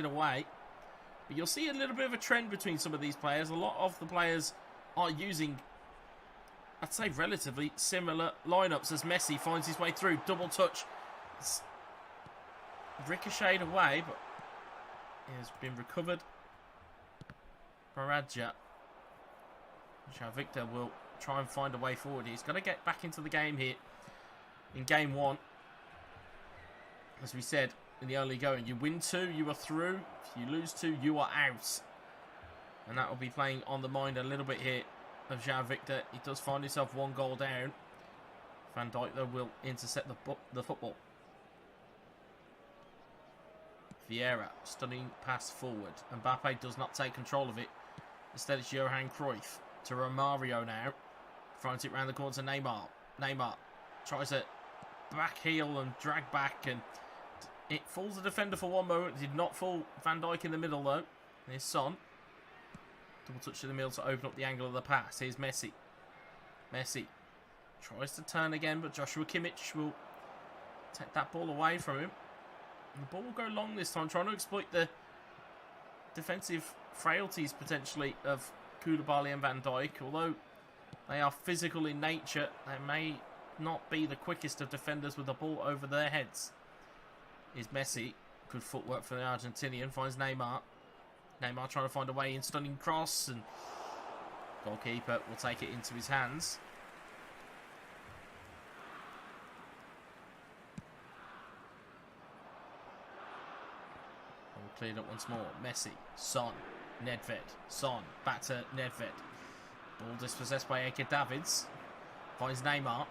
away. But you'll see a little bit of a trend between some of these players. A lot of the players are using, I'd say, relatively similar lineups as Messi finds his way through. Double touch. It's ricocheted away, but it has been recovered by Radja. Jvictor will try and find a way forward. He's got to get back into the game here in game one. As we said in the early going, you win 2, you are through. If you lose 2, you are out. And that will be playing on the mind a little bit here of Jvictor. He does find himself 1 goal down. Van Dijk, though, will intercept the football. Vieira, stunning pass forward. Mbappe does not take control of it. Instead, it's Johan Cruyff to Romario now. Finds it round the corner to Neymar. Neymar tries to back heel and drag back, and it fools the defender for one moment. It did not fool Van Dijk in the middle, though. Here's Son. Double touch in the middle to open up the angle of the pass. Here's Messi. Messi tries to turn again, but Joshua Kimmich will take that ball away from him. And the ball will go long this time, trying to exploit the defensive frailties, potentially, of Koulibaly and Van Dijk. Although they are physical in nature, they may not be the quickest of defenders with the ball over their heads. Is Messi. Good footwork for the Argentinian. Finds Neymar. Neymar trying to find a way in. Stunning cross. And goalkeeper will take it into his hands. All cleared up once more. Messi. Son. Nedved. Son. Back to Nedved. Ball dispossessed by Eke Davids. Finds Neymar.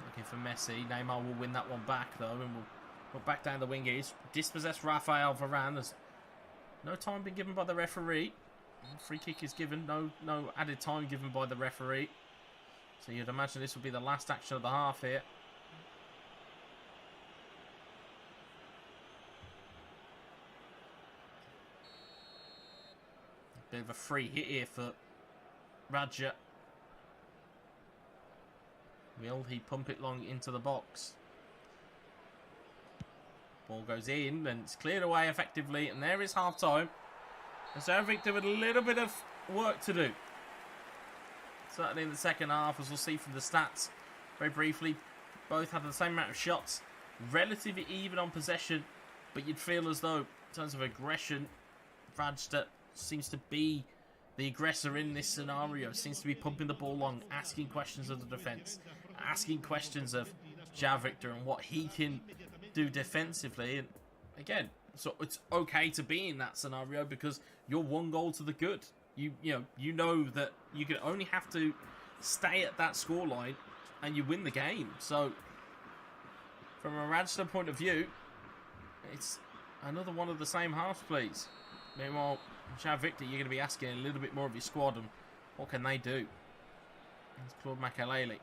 Looking for Messi. Neymar will win that one back, though, and will put back down the wing. He's dispossessed Rafael Varane. There's no time been given by the referee. Free kick is given. No added time given by the referee. So you'd imagine this will be the last action of the half here. A bit of a free hit here for Radja. Will he pump it long into the box? Ball goes in and it's cleared away effectively, and there is half time. And so Jvictor with a little bit of work to do. Certainly in the second half, as we'll see from the stats very briefly. Both had the same amount of shots, relatively even on possession, but you'd feel as though, in terms of aggression, Radja seems to be the aggressor in this scenario. Seems to be pumping the ball long, asking questions of the defence, asking questions of Jvictor and what he can do defensively. And again, so it's okay to be in that scenario because you're 1 goal to the good. You know that you can only have to stay at that scoreline and you win the game. So from a Radja point of view, it's another one of the same halves, please. Meanwhile, Jvictor, you're going to be asking a little bit more of your squad, and what can they do? It's Claude Makelele,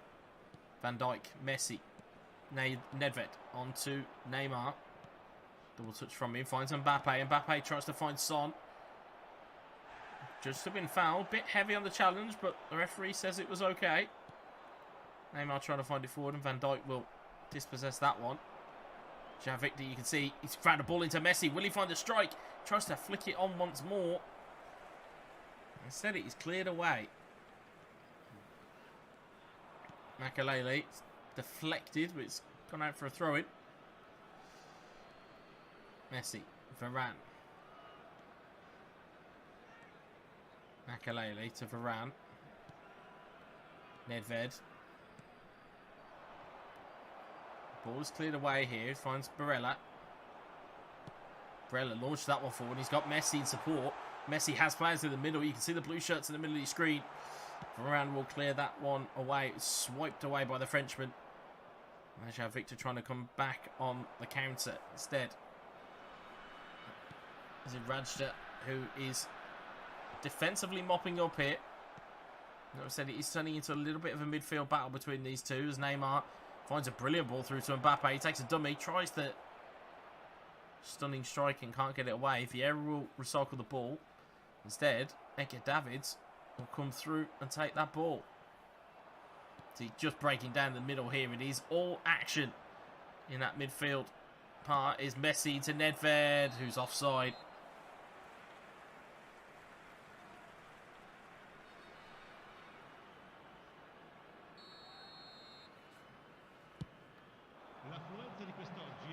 Van Dijk, Messi, Nedved onto Neymar. Double touch from him, finds Mbappe. Mbappe tries to find Son. Just have been fouled, bit heavy on the challenge, but the referee says it was okay. Neymar trying to find it forward, and Van Dijk will dispossess that one. Jvictor, you can see he's found a ball into Messi. Will he find a strike? Tries to flick it on once more. Instead, it is cleared away. Makelele deflected, but it's gone out for a throw-in. Messi, Varane. Makelele to Varane. Nedved. Ball is cleared away here. Finds Barella. Barella launched that one forward. He's got Messi in support. Messi has players in the middle. You can see the blue shirts in the middle of the screen. Varane will clear that one away. It's swiped away by the Frenchman. Jvictor trying to come back on the counter instead. Is it Radja who is defensively mopping up here? Like I said, it is turning into a little bit of a midfield battle between these two as Neymar finds a brilliant ball through to Mbappe. He takes a dummy, tries the stunning strike and can't get it away. Vieira will recycle the ball. Instead, Eke Davids will come through and take that ball. So he's just breaking down the middle here. It is all action in that midfield part is Messi to Nedved, who's offside.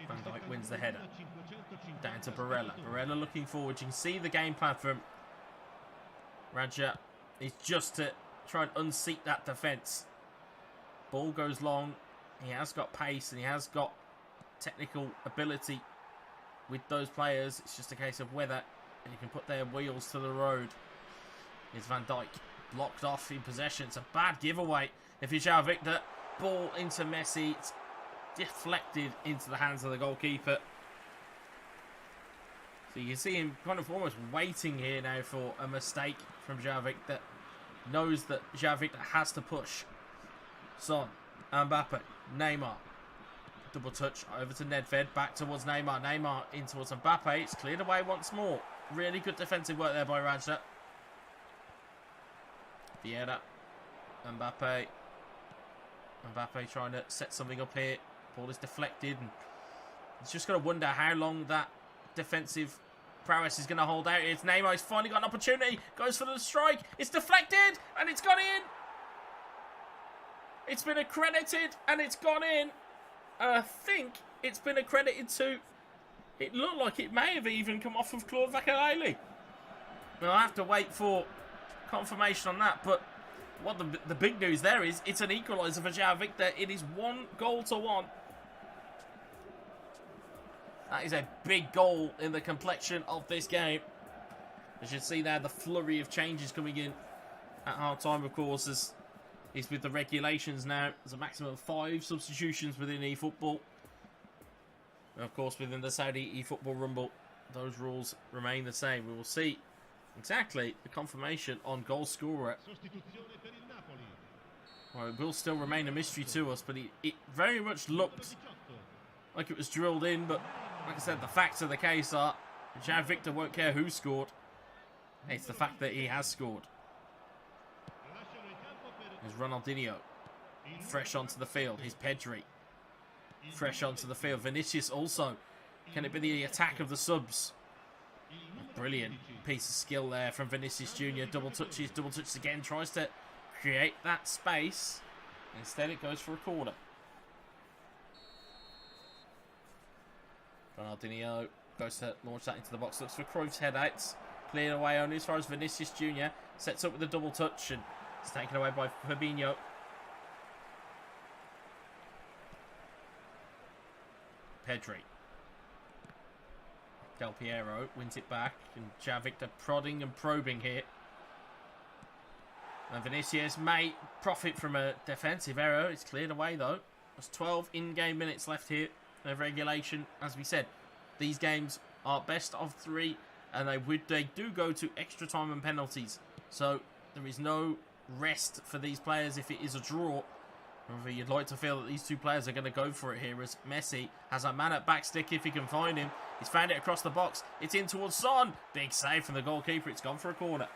Van Dijk wins the header. Down to Barella. Barella looking forward. You can see the game plan from Radja. Is just to try and unseat that defence. Ball goes long. He has got pace and he has got technical ability with those players. It's just a case of whether he can put their wheels to the road. Here's Van Dijk blocked off in possession. It's a bad giveaway. If you Jvictor, ball into Messi. It's deflected into the hands of the goalkeeper. So you can see him kind of almost waiting here now for a mistake from Jvictor. Knows that Jvictor has to push. Son, Mbappe, Neymar. Double touch over to Nedved, back towards Neymar. Neymar in towards Mbappe. It's cleared away once more. Really good defensive work there by Radja. Vieira, Mbappe. Mbappe trying to set something up here. Ball is deflected. And he's just got to wonder how long that defensive prowess is going to hold out. It's Neymar. He's finally got an opportunity. Goes for the strike. It's deflected. And it's gone in. It's been accredited. And it's gone in. I think it's been accredited to... It looked like it may have even come off of Claude Vakalele. I'll have to wait for confirmation on that. But what the big news there is, it's an equaliser for Jvictor. It is 1-1. That is a big goal in the complexion of this game. As you see there, the flurry of changes coming in at half-time, of course, is with the regulations now. There's a maximum of 5 substitutions within eFootball. And of course, within the Saudi eFootball Rumble, those rules remain the same. We will see exactly the confirmation on goal scorer. Well, it will still remain a mystery to us, but it very much looked like it was drilled in. But like I said, the facts of the case are Jvictor won't care who scored. It's the fact that he has scored. There's Ronaldinho. Fresh onto the field. Here's Pedri. Fresh onto the field. Vinicius also. Can it be the attack of the subs? Brilliant piece of skill there from Vinicius Jr. Double touches again. Tries to create that space. Instead it goes for a corner. Ronaldinho goes to launch that into the box. Looks for Cruyff's headouts. Cleared away only as far as Vinicius Jr. Sets up with a double touch and it's taken away by Fabinho. Pedri. Del Piero wins it back. And Jvictor prodding and probing here. And Vinicius may profit from a defensive error. It's cleared away though. There's 12 in-game minutes left here of regulation. As we said, these games are best of 3 and they do go to extra time and penalties. So there is no rest for these players if it is a draw. However, you'd like to feel that these two players are going to go for it here as Messi has a man at back stick if he can find him. He's found it across the box. It's in towards Son. Big save from the goalkeeper. It's gone for a corner.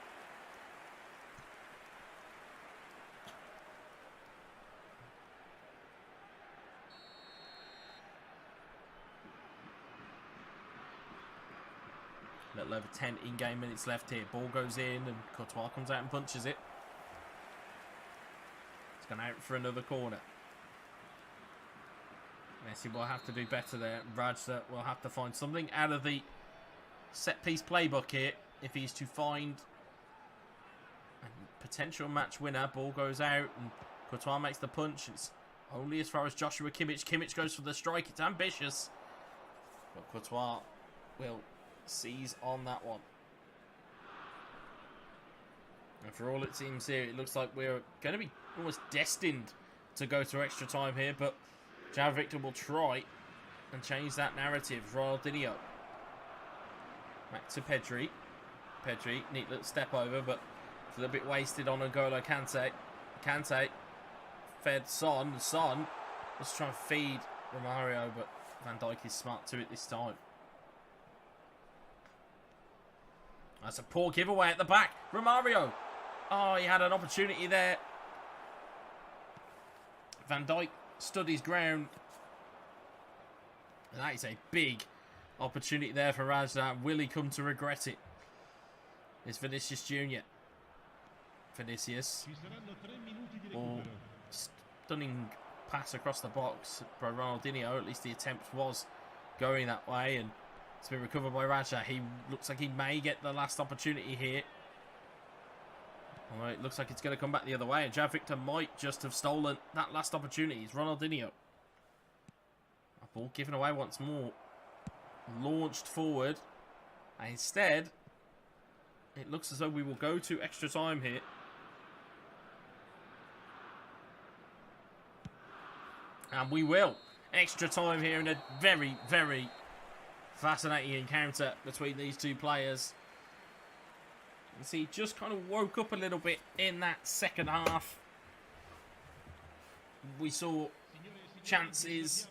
Little over 10 in-game minutes left here. Ball goes in and Courtois comes out and punches it. It's gone out for another corner. Messi will have to do better there. Radja will have to find something out of the set-piece playbook here if he's to find a potential match winner. Ball goes out and Courtois makes the punch. It's only as far as Joshua Kimmich. Kimmich goes for the strike. It's ambitious. But Courtois will seize on that one. And for all it seems here, it looks like we're going to be almost destined to go to extra time here, but Jvictor will try and change that narrative. Ronaldinho. Back to Pedri. Pedri, neat little step over, but it's a little bit wasted on N'Golo Kante. Kante fed Son. Son was trying to feed Romario, but Van Dijk is smart to it this time. That's a poor giveaway at the back. Romario. Oh, he had an opportunity there. Van Dijk stood his ground. And that is a big opportunity there for Radja. Will he come to regret it? It's Vinicius Jr. Vinicius. Oh, stunning pass across the box by Ronaldinho. At least the attempt was going that way, and it's been recovered by Radja. He looks like he may get the last opportunity here. Alright, looks like it's going to come back the other way, and Jvictor might just have stolen that last opportunity. It's Ronaldinho. A ball given away once more. Launched forward. And instead, it looks as though we will go to extra time here. And we will. Extra time here in a very, very fascinating encounter between these two players. You see, just kind of woke up a little bit in that second half. We saw chances,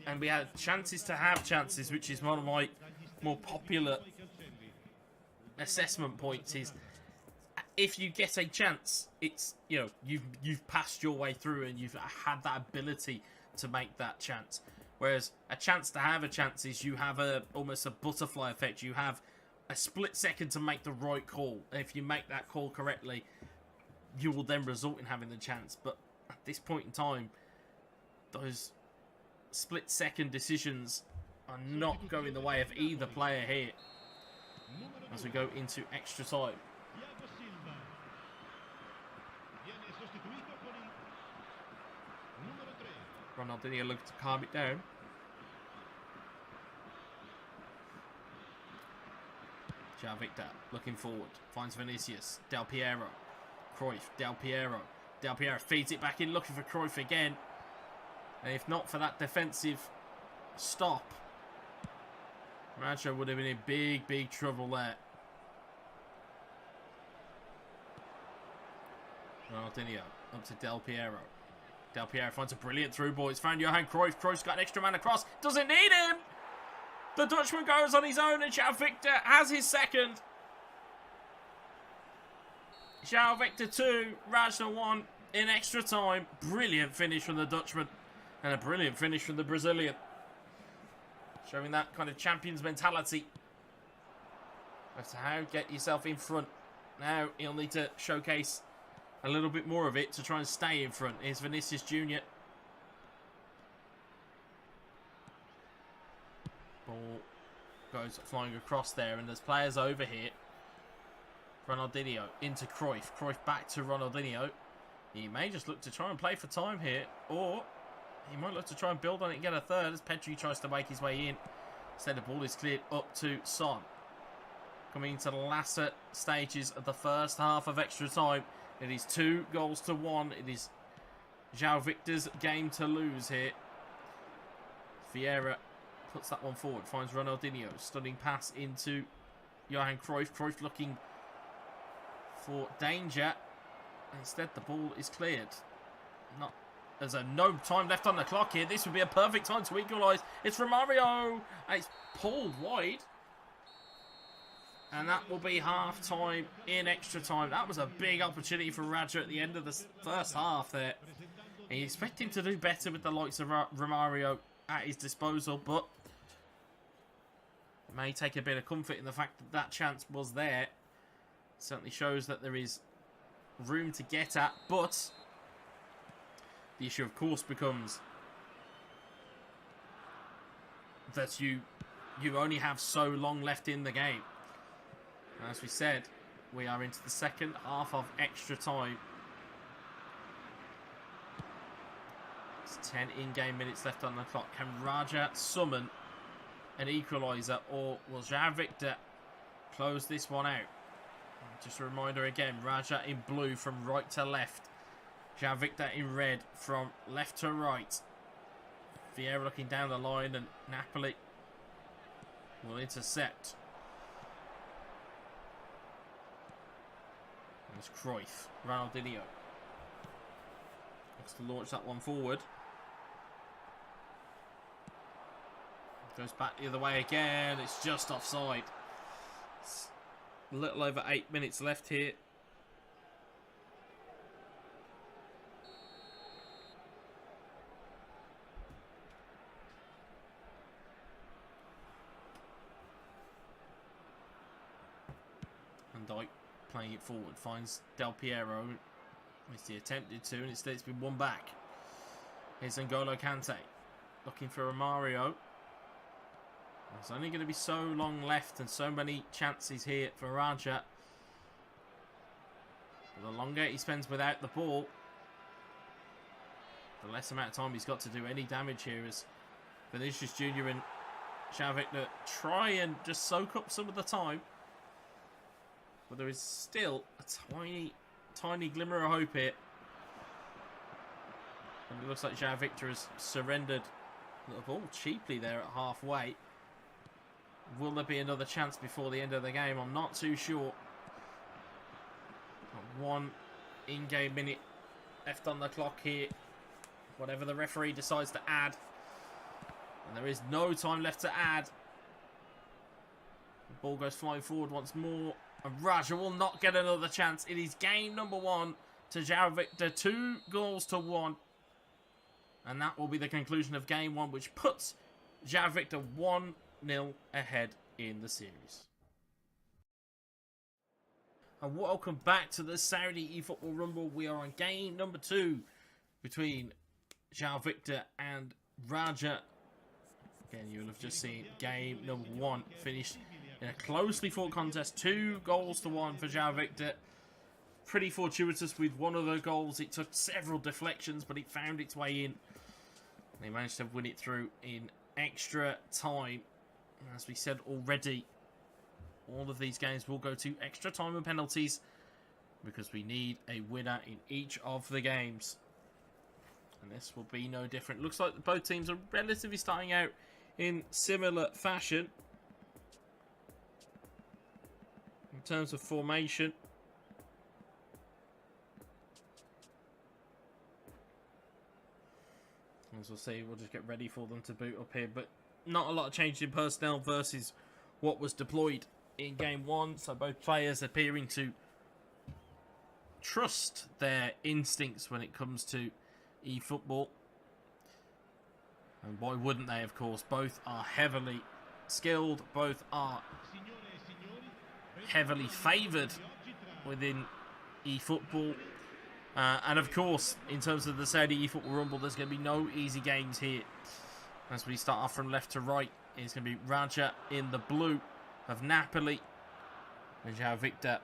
and we had chances to have chances, which is one of my more popular assessment points. Is if you get a chance, it's, you know, you've passed your way through and you've had that ability to make that chance. Whereas a chance to have a chance is you have almost a butterfly effect. You have a split second to make the right call. And if you make that call correctly, you will then result in having the chance. But at this point in time, those split second decisions are not going the way of either player here as we go into extra time. Ronaldinho looking to calm it down. Jvictor looking forward. Finds Vinicius. Del Piero. Cruyff. Del Piero. Del Piero feeds it back in, looking for Cruyff again. And if not for that defensive stop, Radja would have been in big, big trouble there. Ronaldinho up to Del Piero. Del Piero finds a brilliant through ball. It's found Johan Cruyff. Cruyff's got an extra man across. Doesn't need him. The Dutchman goes on his own, and Jvictor has his second. Jvictor 2, Radja 1 in extra time. Brilliant finish from the Dutchman. And a brilliant finish from the Brazilian. Showing that kind of champion's mentality. As to how get yourself in front. Now he'll need to showcase a little bit more of it to try and stay in front. Here's Vinicius Jr. Ball goes flying across there, and there's players over here. Ronaldinho into Cruyff. Cruyff back to Ronaldinho. He may just look to try and play for time here, or he might look to try and build on it and get a third as Pedri tries to make his way in. Instead, the ball is cleared up to Son. Coming into the latter stages of the first half of extra time. It is 2-1. It is Jvictor's game to lose here. Vieira puts that one forward. Finds Ronaldinho. Stunning pass into Johan Cruyff. Cruyff looking for danger. Instead, the ball is cleared. There's no time left on the clock here. This would be a perfect time to equalise. It's Romario. And it's pulled wide. And that will be half-time in extra time. That was a big opportunity for Radja at the end of the first half there. And you expect him to do better with the likes of Romario at his disposal, but it may take a bit of comfort in the fact that that chance was there. It certainly shows that there is room to get at, but the issue, of course, becomes that you only have so long left in the game. As we said, we are into the second half of extra time. It's 10 in-game minutes left on the clock. Can Radja summon an equaliser, or will Jvictor close this one out? Just a reminder again, Radja in blue from right to left. Jvictor in red from left to right. Vieira looking down the line, and Napoli will intercept. It's Cruyff. Ronaldinho looks to launch that one forward. Goes back the other way again. It's just offside. It's a little over 8 minutes left here. Van Dijk playing it forward. Finds Del Piero. He attempted to, and instead it's been won back. Here's N'Golo Kante. Looking for Romario. There's only going to be so long left and so many chances here for Radja. But the longer he spends without the ball, the less amount of time he's got to do any damage here as Vinicius Jr. and Jvictor try and just soak up some of the time. But there is still a tiny glimmer of hope here. And it looks like Jvictor has surrendered the ball cheaply there at halfway. Will there be another chance before the end of the game? I'm not too sure. One in-game minute left on the clock here. Whatever the referee decides to add. And there is no time left to add. The ball goes flying forward once more. And Radja will not get another chance. It is game number 1 to Jvictor. 2 goals to 1. And that will be the conclusion of game 1, which puts Jvictor 1-0 ahead in the series. And welcome back to the Saudi eFootball Rumble. We are on game number 2 between Jvictor and Radja. Again, you'll have just seen game number 1 finished in a closely fought contest. 2 goals to 1 for Jvictor. Pretty fortuitous with one of the goals. It took several deflections, but it found its way in. They managed to win it through in extra time. As we said already, all of these games will go to extra time and penalties because we need a winner in each of the games. And this will be no different. Looks like both teams are relatively starting out in similar fashion in terms of formation. As we'll see, we'll just get ready for them to boot up here. But not a lot of change in personnel versus what was deployed in game 1. So both players appearing to trust their instincts when it comes to eFootball. And why wouldn't they, of course? Both are heavily skilled. Both are heavily favoured within eFootball. And of course, in terms of the Saudi eFootball Rumble, there's going to be no easy games here. As we start off from left to right, it's going to be Radja in the blue of Napoli. And Jvictor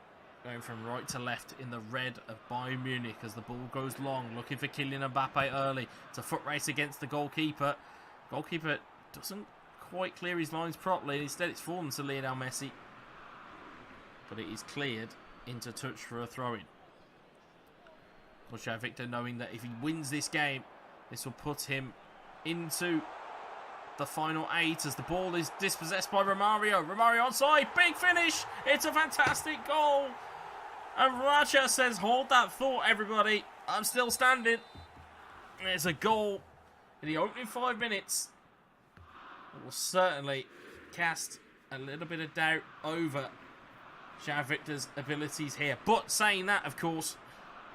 going from right to left in the red of Bayern Munich as the ball goes long, looking for Kylian Mbappe early. It's a foot race against the goalkeeper. Goalkeeper doesn't quite clear his lines properly. Instead, it's fallen to Lionel Messi. But it is cleared into touch for a throw-in. Jvictor knowing that if he wins this game, this will put him into the final 8 as the ball is dispossessed by Romario. Romario onside, big finish. It's a fantastic goal. And Radja says, hold that thought, everybody. I'm still standing. There's a goal in the opening 5 minutes. It will certainly cast a little bit of doubt over Jvictor's abilities here. But saying that, of course,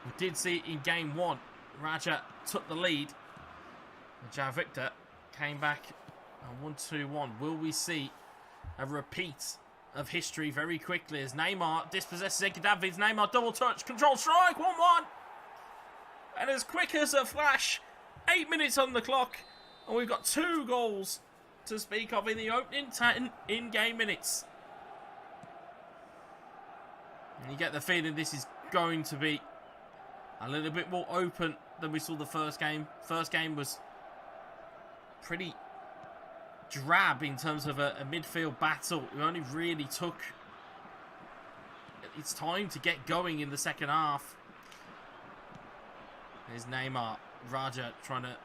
we did see it in game 1. Radja took the lead. And Jvictor came back and 1-2-1. Will we see a repeat of history very quickly as Neymar dispossesses Edgar Davids? Neymar double touch, control strike, 1-1. And as quick as a flash, 8 minutes on the clock. And we've got 2 goals to speak of in the opening 10 in-game minutes. And you get the feeling this is going to be a little bit more open than we saw the first game. First game was pretty drab in terms of a midfield battle. It only really took its time to get going in the second half. There's Neymar. Radja trying to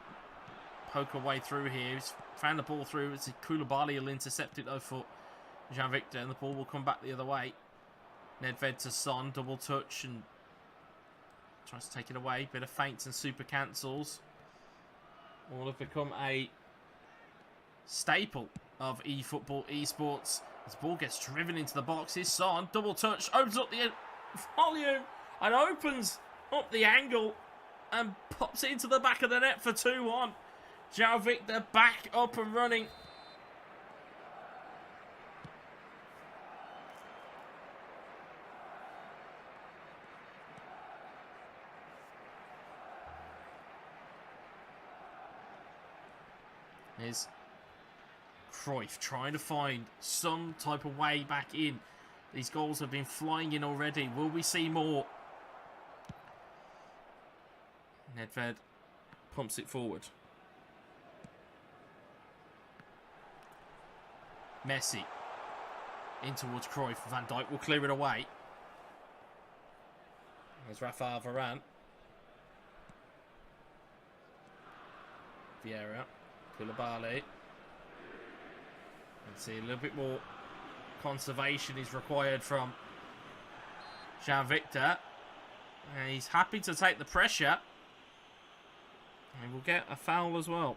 poke a way through here. He's found the ball through. It's Koulibaly will intercept it though for Jvictor, and the ball will come back the other way. Nedved to Son, double touch and tries to take it away. Bit of feints and super cancels. All have become a staple of eFootball esports. As the ball gets driven into the boxes. Son, double touch, opens up the volume and opens up the angle and pops it into the back of the net for 2-1. Jvictor back up and running. Here's Cruyff trying to find some type of way back in. These goals have been flying in already. Will we see more? Nedved pumps it forward. Messi in towards Cruyff. Van Dijk will clear it away. There's Rafael Varane. Vieira. Koulibaly. And see a little bit more conservation is required from Jvictor. And he's happy to take the pressure. And we'll get a foul as well.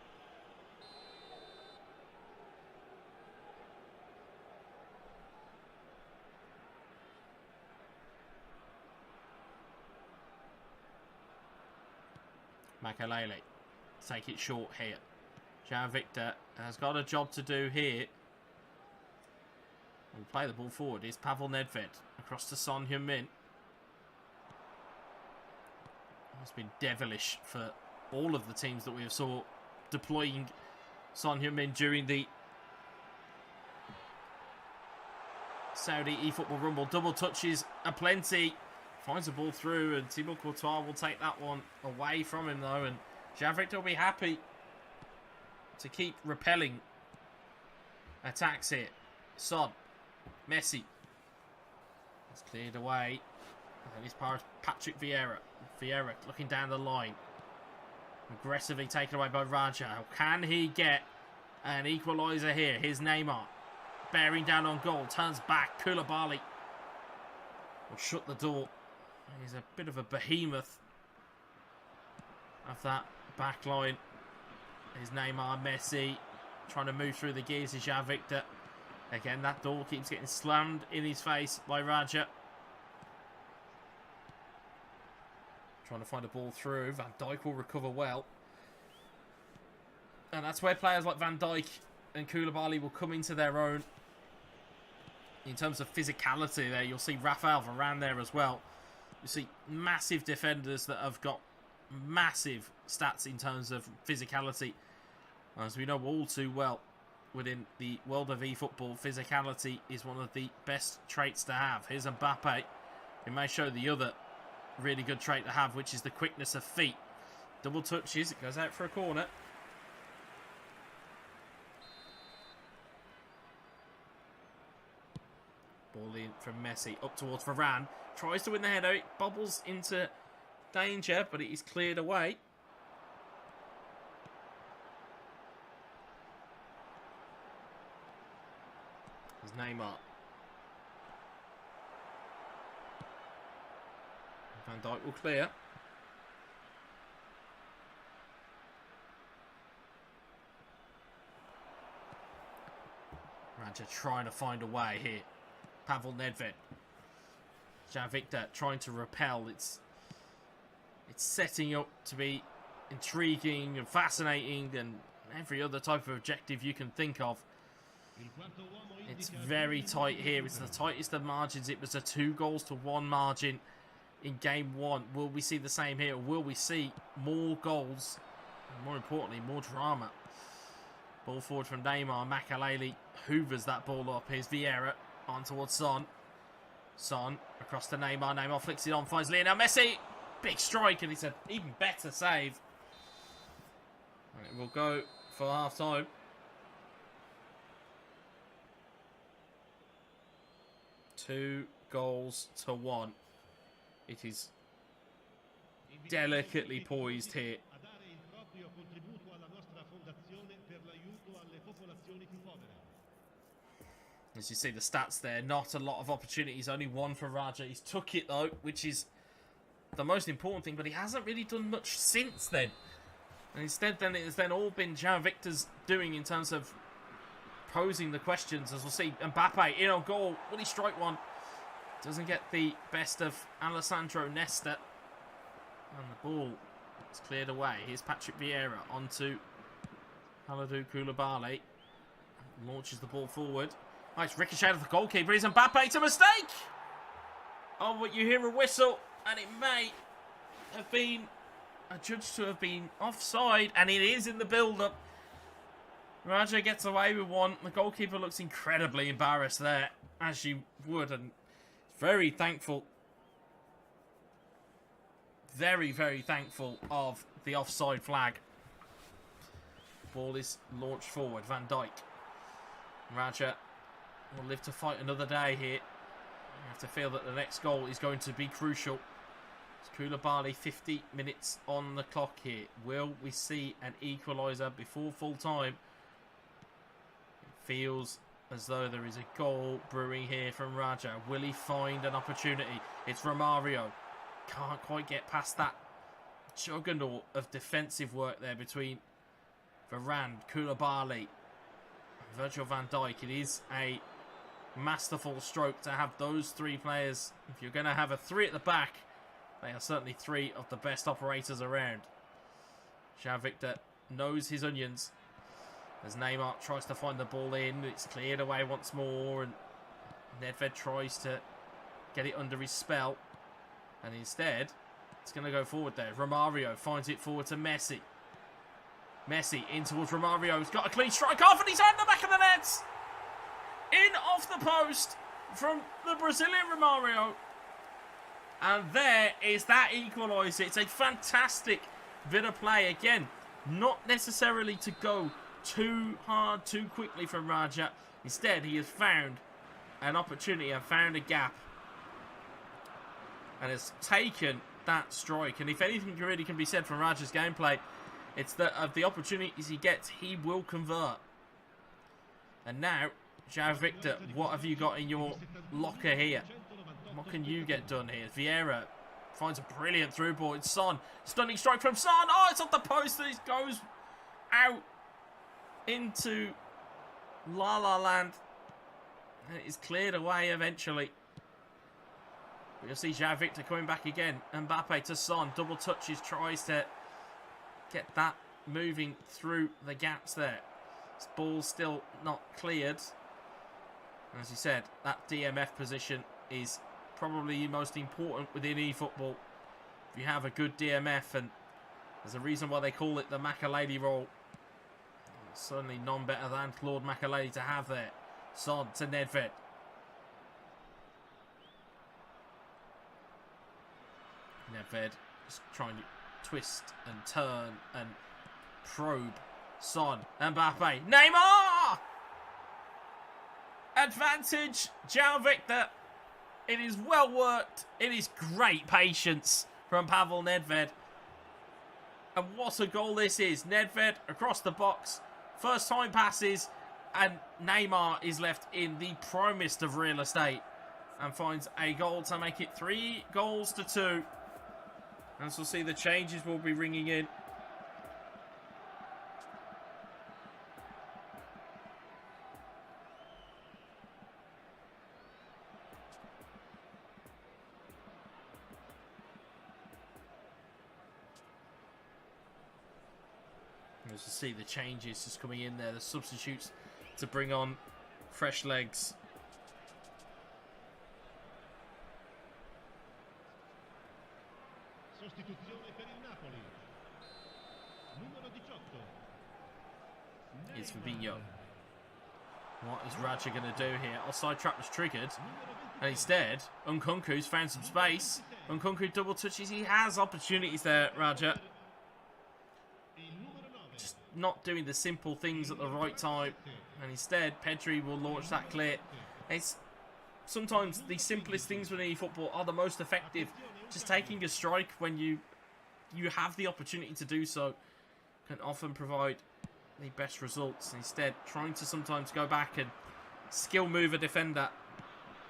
Makalele. Take it short here. Jvictor has got a job to do here. We'll play the ball forward. Here's Pavel Nedved. Across to Son Heung-min. It's been devilish for all of the teams that we have saw deploying Son Heung-min during the Saudi eFootball Rumble. Double touches aplenty. Finds the ball through, and Thibaut Courtois will take that one away from him, though. And Jvictor will be happy to keep repelling attacks here. Son. Messi. It's cleared away. And it's Patrick Vieira. Vieira looking down the line. Aggressively taken away by Radja. Can he get an equaliser here? Here's Neymar. Bearing down on goal. Turns back. Koulibaly will shut the door. He's a bit of a behemoth of that back line. Here's Neymar, Messi trying to move through the gears. Is Jvictor. Again, that door keeps getting slammed in his face by Radja. Trying to find a ball through. Van Dijk will recover well. And that's where players like Van Dijk and Koulibaly will come into their own. In terms of physicality there, you'll see Rafael Varane there as well. You see massive defenders that have got massive stats in terms of physicality. As we know all too well, within the world of eFootball, physicality is one of the best traits to have. Here's Mbappe. He may show the other really good trait to have, which is the quickness of feet. Double touches, it goes out for a corner. Ball in from Messi, up towards Varane. Tries to win the header, it bobbles into danger, but it is cleared away. There's Neymar. Van Dijk will clear. Radja trying to find a way here. Pavel Nedved. Jvictor trying to repel. It's setting up to be intriguing and fascinating and every other type of objective you can think of. It's very tight here. It's the tightest of margins. It was a 2-1 margin in game 1. Will we see the same here? Or will we see more goals? And more importantly, more drama. Ball forward from Neymar. Makalele hoovers that ball up. Here's Vieira on towards Son. Son across to Neymar. Neymar flicks it on. Finds Lionel Messi. Big strike, and it's an even better save. And it will go for half time. 2-1. It is delicately poised here. As you see the stats there, not a lot of opportunities, only one for Radja. He's took it though, which is the most important thing, but he hasn't really done much since then. And instead then it has then all been Jvictor's doing in terms of posing the questions. As we'll see, Mbappe in on goal. Will he strike one? Doesn't get the best of Alessandro Nesta. And the ball is cleared away. Here's Patrick Vieira onto Kalidou Koulibaly. Launches the ball forward. Nice ricochet of the goalkeeper. Here's Mbappe. It's a mistake! Oh, but you hear a whistle, and it may have been adjudged to have been offside, and it is in the build-up. Radja gets away with one. The goalkeeper looks incredibly embarrassed there, as she would, and very thankful. Very, very thankful of the offside flag. Ball is launched forward. Van Dijk. Radja will live to fight another day here. You have to feel that the next goal is going to be crucial. It's Koulibaly, 50 minutes on the clock here. Will we see an equaliser before full time? It feels as though there is a goal brewing here from Radja. Will he find an opportunity? It's Romario. Can't quite get past that juggernaut of defensive work there between Varane, Koulibaly, Virgil van Dijk. It is a masterful stroke to have those three players. If you're going to have a three at the back, they are certainly three of the best operators around. Jvictor knows his onions. As Neymar tries to find the ball in, it's cleared away once more, and Nedved tries to get it under his spell. And instead, it's going to go forward there. Romario finds it forward to Messi. Messi in towards Romario. He's got a clean strike off, and he's out the back of the net. In off the post from the Brazilian Romario. And there is that equaliser. It's a fantastic bit of play. Again, not necessarily to go too hard, too quickly from Radja. Instead, he has found an opportunity and found a gap. And has taken that strike. And if anything really can be said from Radja's gameplay, it's that of the opportunities he gets, he will convert. And now, Jvictor, what have you got in your locker here? What can you get done here? Vieira finds a brilliant through ball. It's Son. Stunning strike from Son. Oh, it's off the post. It goes out into La La Land. And it is cleared away eventually. You'll see Jvictor coming back again. Mbappe to Son. Double touches. Tries to get that moving through the gaps there. This ball's still not cleared. As you said, that DMF position is probably most important within eFootball. If you have a good DMF, and there's a reason why they call it the Makelele role. Certainly none better than Claude Makelele to have there. Son to Nedved. Nedved just trying to twist and turn and probe. Son, Mbappe, Neymar! Advantage, Jvictor. It is well worked. It is great patience from Pavel Nedved. And what a goal this is. Nedved across the box. First time passes. And Neymar is left in the primest of real estate. And finds a goal to make it 3-2. As we'll see, the changes will be ringing in. As you see, the changes just coming in there, the substitutes to bring on fresh legs. It's Fabinho. What is Radja going to do here? Offside trap was triggered. And instead, Nkunku's found some space. Nkunku double touches. He has opportunities there, Radja. Just not doing the simple things at the right time. And instead, Pedri will launch that clear. It's sometimes the simplest things within eFootball are the most effective. Just taking a strike when you have the opportunity to do so can often provide the best results. Instead, trying to sometimes go back and skill move a defender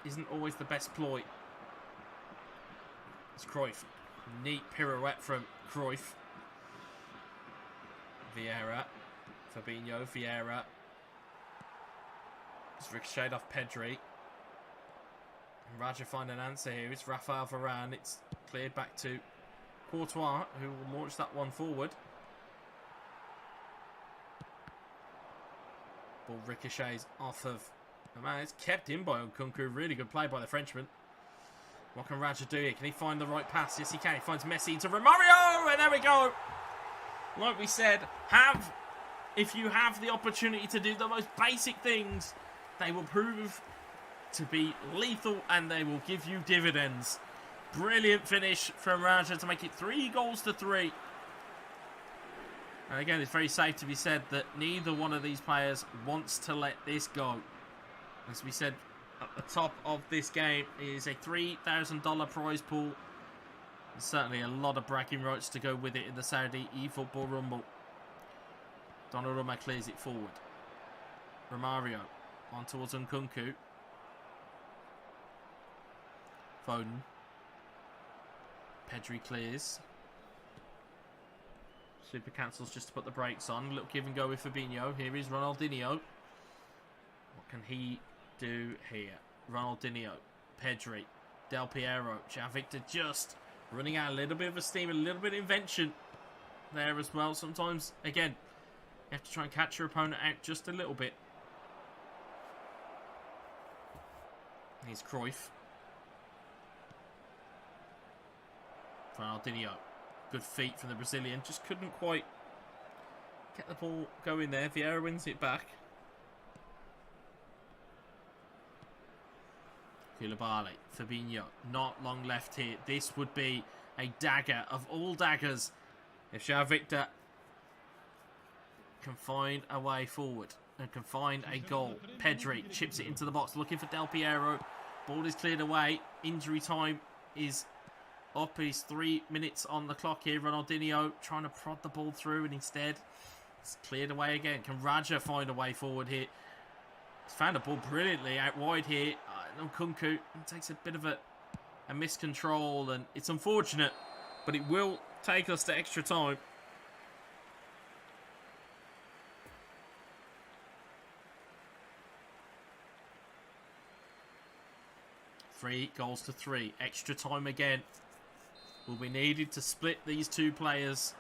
isn't always the best ploy. It's Cruyff. Neat pirouette from Cruyff. Vieira. Fabinho. Vieira. It's ricocheted off Pedri. And Radja find an answer here. It's Rafael Varane. It's cleared back to Courtois, who will launch that one forward. Ball ricochets off of the man. It's kept in by Nkunku. Really good play by the Frenchman. What can Radja do here? Can he find the right pass? Yes, he can. He finds Messi into Romario, and there we go. Like we said, have if you have the opportunity to do the most basic things, they will prove to be lethal and they will give you dividends. Brilliant finish from Radja to make it 3-3. And again, it's very safe to be said that neither one of these players wants to let this go. As we said at the top of this game, it is a $3,000 prize pool. There's certainly a lot of bragging rights to go with it in the Saudi eFootball Rumble. Donnarumma clears it forward. Romario on towards Nkunku. Foden. Pedri clears. Super cancels just to put the brakes on. A little give and go with Fabinho. Here is Ronaldinho. What can he do here? Ronaldinho. Pedri. Del Piero. Jvictor just running out a little bit of a steam, a little bit of invention there as well. Sometimes, again, you have to try and catch your opponent out just a little bit. Here's Cruyff. Ronaldinho. Good feet from the Brazilian. Just couldn't quite get the ball going there. Vieira wins it back. Koulibaly. Fabinho. Not long left here. This would be a dagger of all daggers if Jvictor can find a way forward and can find a goal. Pedri chips it into the box looking for Del Piero. Ball is cleared away. Injury time is up. He's 3 minutes on the clock here. Ronaldinho trying to prod the ball through and instead it's cleared away again. Can Radja find a way forward here? He's found the ball brilliantly out wide here. Nkunku takes a bit of a miscontrol and it's unfortunate, but it will take us to extra time. Three goals to 3. Extra time again will be needed to split these two players.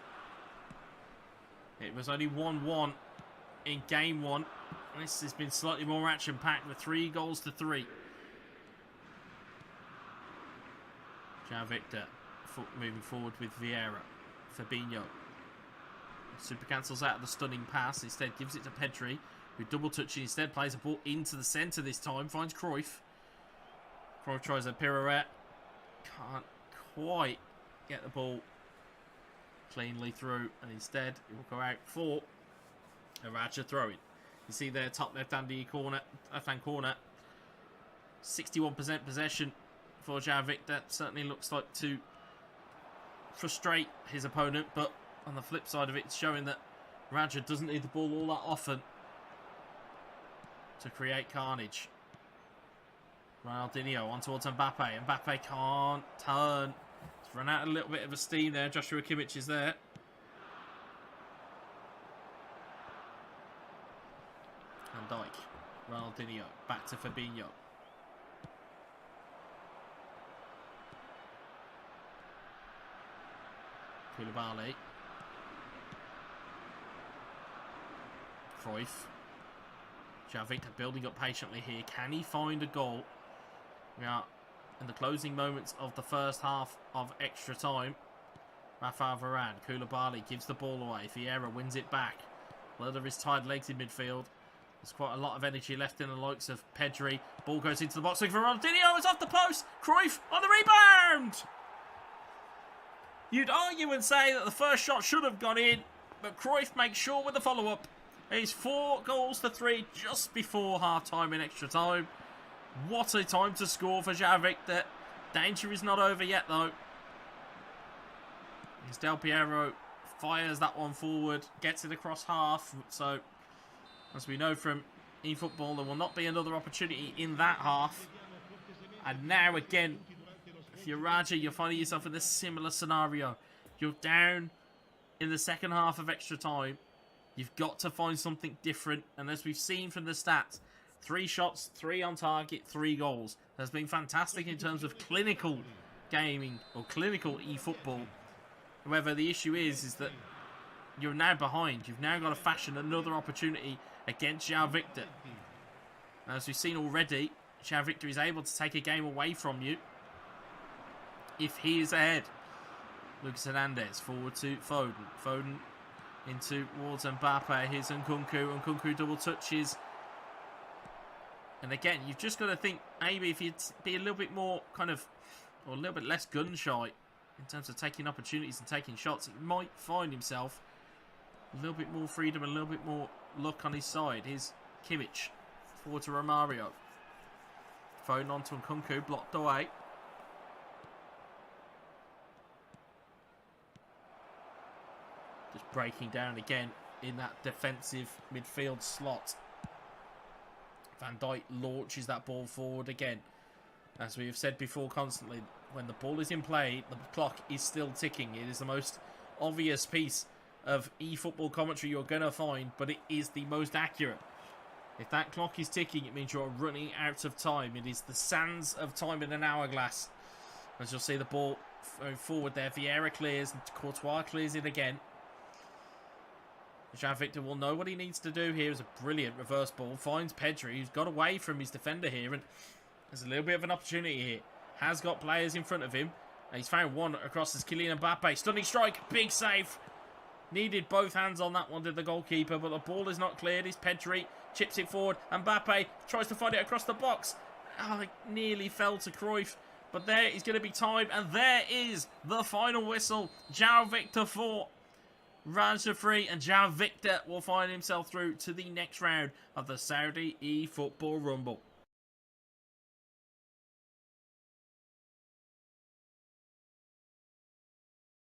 It was only 1-1 in game 1. This has been slightly more action-packed with 3 goals to 3. Jvictor moving forward with Vieira. Fabinho. Super cancels out the stunning pass. Instead gives it to Pedri, who double touching instead. Plays the ball into the centre this time. Finds Cruyff. Cruyff tries a pirouette. Can't quite get the ball cleanly through. And instead it will go out for a Radja throw-in. You see there, top left-hand corner. 61% possession for Jvictor. Certainly looks like to frustrate his opponent, but on the flip side of it, it's showing that Radja doesn't need the ball all that often to create carnage. Ronaldinho on towards Mbappe. Mbappe can't turn. He's run out a little bit of a steam there. Joshua Kimmich is there. Van Dijk. Ronaldinho. Back to Fabinho. Koulibaly. Cruyff. Jvictor building up patiently here. Can he find a goal? We are in the closing moments of the first half of extra time. Rafael Varane. Koulibaly gives the ball away. Vieira wins it back. Blood of his tired legs in midfield. There's quite a lot of energy left in the likes of Pedri. Ball goes into the box looking for Ronaldinho. It's off the post. Cruyff on the rebound. You'd argue and say that the first shot should have gone in, but Cruyff makes sure with the follow-up. It's 4 goals to 3 just before half-time in extra time. What a time to score for Jvictor. Danger is not over yet, though. As Del Piero fires that one forward, gets it across half. So, as we know from eFootball, there will not be another opportunity in that half. And now, again, if you're Radja, you're finding yourself in a similar scenario. You're down in the second half of extra time. You've got to find something different. And as we've seen from the stats, 3 shots, 3 on target, 3 goals. Has been fantastic in terms of clinical gaming or clinical eFootball. However, the issue is that you're now behind. You've now got to fashion another opportunity against Jvictor. As we've seen already, Jvictor is able to take a game away from you if he is ahead. Lucas Hernandez forward to Foden. Foden into towards Mbappe. Here's Nkunku. Nkunku double touches. And again, you've just got to think, maybe if you'd be a little bit more kind of, or a little bit less gun shy in terms of taking opportunities and taking shots, he might find himself a little bit more freedom and a little bit more luck on his side. Here's Kimmich forward to Romario. Phone on to Nkunku, blocked away. Just breaking down again in that defensive midfield slot. Van Dijk launches that ball forward again. As we have said before constantly, when the ball is in play, the clock is still ticking. It is the most obvious piece of eFootball commentary you're going to find, but it is the most accurate. If that clock is ticking, it means you're running out of time. It is the sands of time in an hourglass. As you'll see the ball going forward there, Vieira clears and Courtois clears it again. Jvictor will know what he needs to do here. Is a brilliant reverse ball. Finds Pedri, who's got away from his defender here. And there's a little bit of an opportunity here. Has got players in front of him. And he's found one across as Kylian Mbappe. Stunning strike. Big save. Needed both hands on that one, did the goalkeeper. But the ball is not cleared. It's Pedri. Chips it forward. Mbappe tries to find it across the box. Oh, it nearly fell to Cruyff. But there is going to be time. And there is the final whistle. Jvictor 4. Radja 3, and Jvictor will find himself through to the next round of the Saudi eFootball Rumble.